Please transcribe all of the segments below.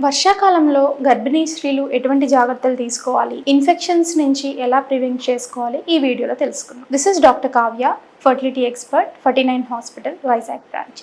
వర్షాకాలంలో గర్భిణీ స్త్రీలు ఎటువంటి జాగ్రత్తలు తీసుకోవాలి, ఇన్ఫెక్షన్స్ నుంచి ఎలా ప్రివెంట్ చేసుకోవాలి, ఈ వీడియోలో తెలుసుకుందాం. This is doctor Kavya, fertility expert, 49 hospital, Vizag branch.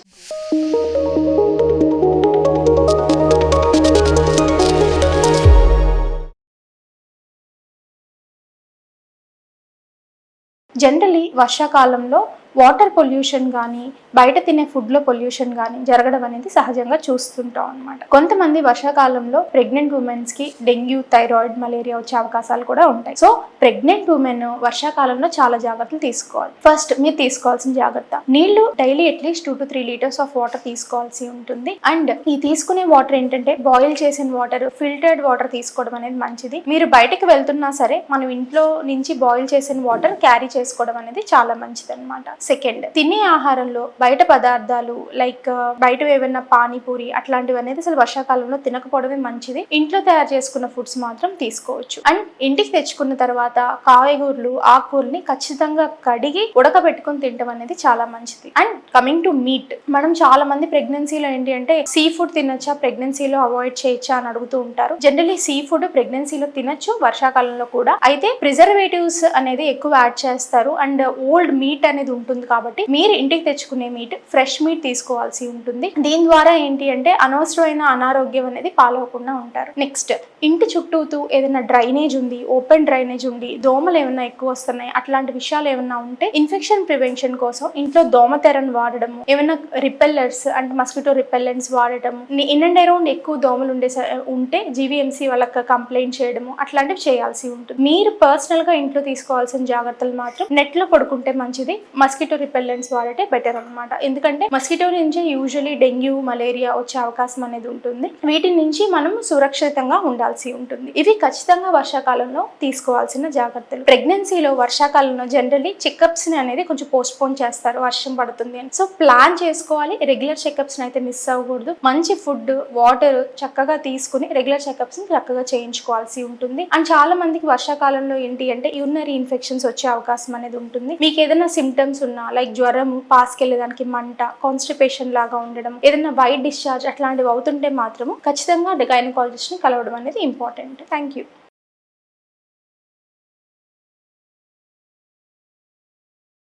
Generally వర్షాకాలంలో వాటర్ పొల్యూషన్ కానీ బయట తినే ఫుడ్లో పొల్యూషన్ కానీ జరగడం అనేది సహజంగా చూస్తుంటాం అనమాట. కొంతమంది వర్షాకాలంలో ప్రెగ్నెంట్ ఉమెన్స్కి డెంగ్యూ, థైరాయిడ్, మలేరియా వచ్చే అవకాశాలు కూడా ఉంటాయి. సో ప్రెగ్నెంట్ ఉమెన్ వర్షాకాలంలో చాలా జాగ్రత్తలు తీసుకోవాలి. ఫస్ట్ మీరు తీసుకోవాల్సిన జాగ్రత్త, నీళ్లు daily at least 2 to 3 litres of water తీసుకోవాల్సి ఉంటుంది. అండ్ ఈ తీసుకునే వాటర్ ఏంటంటే బాయిల్ చేసిన వాటర్, ఫిల్టర్డ్ వాటర్ తీసుకోవడం అనేది మంచిది. మీరు బయటకు వెళ్తున్నా సరే మనం ఇంట్లో నుంచి బాయిల్ చేసిన వాటర్ క్యారీ చేసుకోవడం అనేది చాలా మంచిది అనమాట. సెకండ్, తినే ఆహారంలో బయట పదార్థాలు లైక్ బయట ఏమైనా పానీపూరి అట్లాంటివి అనేది అసలు వర్షాకాలంలో తినకపోవడమే మంచిది. ఇంట్లో తయారు చేసుకున్న ఫుడ్స్ మాత్రం తీసుకోవచ్చు. అండ్ ఇంటికి తెచ్చుకున్న తర్వాత కాయగూరలు, ఆకుకూరని ఖచ్చితంగా కడిగి ఉడకబెట్టుకుని తినడం అనేది చాలా మంచిది. అండ్ కమింగ్ టు మీట్, మనం చాలా మంది ప్రెగ్నెన్సీలో ఏంటి అంటే సీ ఫుడ్ తినొచ్చా, ప్రెగ్నెన్సీలో అవాయిడ్ చేయొచ్చా అని అడుగుతూ ఉంటారు. జనరలీ సీ ఫుడ్ ప్రెగ్నెన్సీలో తినొచ్చు, వర్షాకాలంలో కూడా. అయితే ప్రిజర్వేటివ్స్ అనేది ఎక్కువ యాడ్ చేస్తారు అండ్ ఓల్డ్ మీట్ అనేది ఉంటుంది కాబట్టి మీరు ఇంటికి తెచ్చుకునే మీట్, ఫ్రెష్ మీట్ తీసుకోవాల్సి ఉంటుంది. దీని ద్వారా ఏంటి అంటే అనవసరమైన అనారోగ్యం అనేది పాలవకుండా ఉంటారు. నెక్స్ట్, ఇంటి చుట్టూతూ ఏదైనా డ్రైనేజ్ ఉంది, ఓపెన్ డ్రైనేజ్ ఉంది, దోమలు ఏమైనా ఎక్కువ వస్తున్నాయి, అట్లాంటి విషయాలు ఏమైనా ఉంటే ఇన్ఫెక్షన్ ప్రివెన్షన్ కోసం ఇంట్లో దోమతెరను వాడడము, ఏమైనా రిపెల్లర్స్ అంటే మస్కిటో రిపెల్లెంట్స్ వాడటము, ఇన్ అండ్ అరౌండ్ ఎక్కువ దోమలు ఉంటే జీవీఎంసీ వాళ్ళకి కంప్లైంట్ చేయడము, అట్లాంటివి చేయాల్సి ఉంటుంది. మీరు పర్సనల్ గా ఇంట్లో తీసుకోవాల్సిన జాగ్రత్తలు మాత్రం నెట్ లో పడుకుంటే మంచిది, మస్కిటో రిపెల్లెంట్స్ వాడితే బెటర్ అనమాట. ఎందుకంటే మస్కిటో నుంచి యూజువలీ డెంగ్యూ, మలేరియా వచ్చే అవకాశం అనేది ఉంటుంది. వీటి నుంచి మనం సురక్షితంగా ఉండాల్సి ఉంటుంది. ఇవి ఖచ్చితంగా వర్షాకాలంలో తీసుకోవాల్సిన జాగ్రత్తలు. ప్రెగ్నెన్సీలో వర్షాకాలంలో జనరల్లీ చెకప్స్ అనేది కొంచెం పోస్ట్ పోన్ చేస్తారు, వర్షం పడుతుంది అని. సో ప్లాన్ చేసుకోవాలి. రెగ్యులర్ చెకప్స్ అయితే మిస్ అవ్వకూడదు. మంచి ఫుడ్, వాటర్ చక్కగా తీసుకుని రెగ్యులర్ చెకప్స్ చక్కగా చేయించుకోవాల్సి ఉంటుంది. అండ్ చాలా మందికి వర్షాకాలంలో ఏంటి అంటే యూరినరీ ఇన్ఫెక్షన్స్ వచ్చే అవకాశం అనేది ఉంటుంది. మీకు ఏదైనా సిమ్టమ్స్ ఉన్నా లైక్ జ్వరం, పాస్కెళ్ళేదానికి మంట, కాన్స్టిపేషన్ లాగా ఉండడం, ఏదైనా వైట్ డిశ్చార్జ్ అట్లాంటివి అవుతుంటే మాత్రము ఖచ్చితంగా గైనకాలజిస్ట్ ని కలవడం అనేది ఇంపార్టెంట్. Thank you.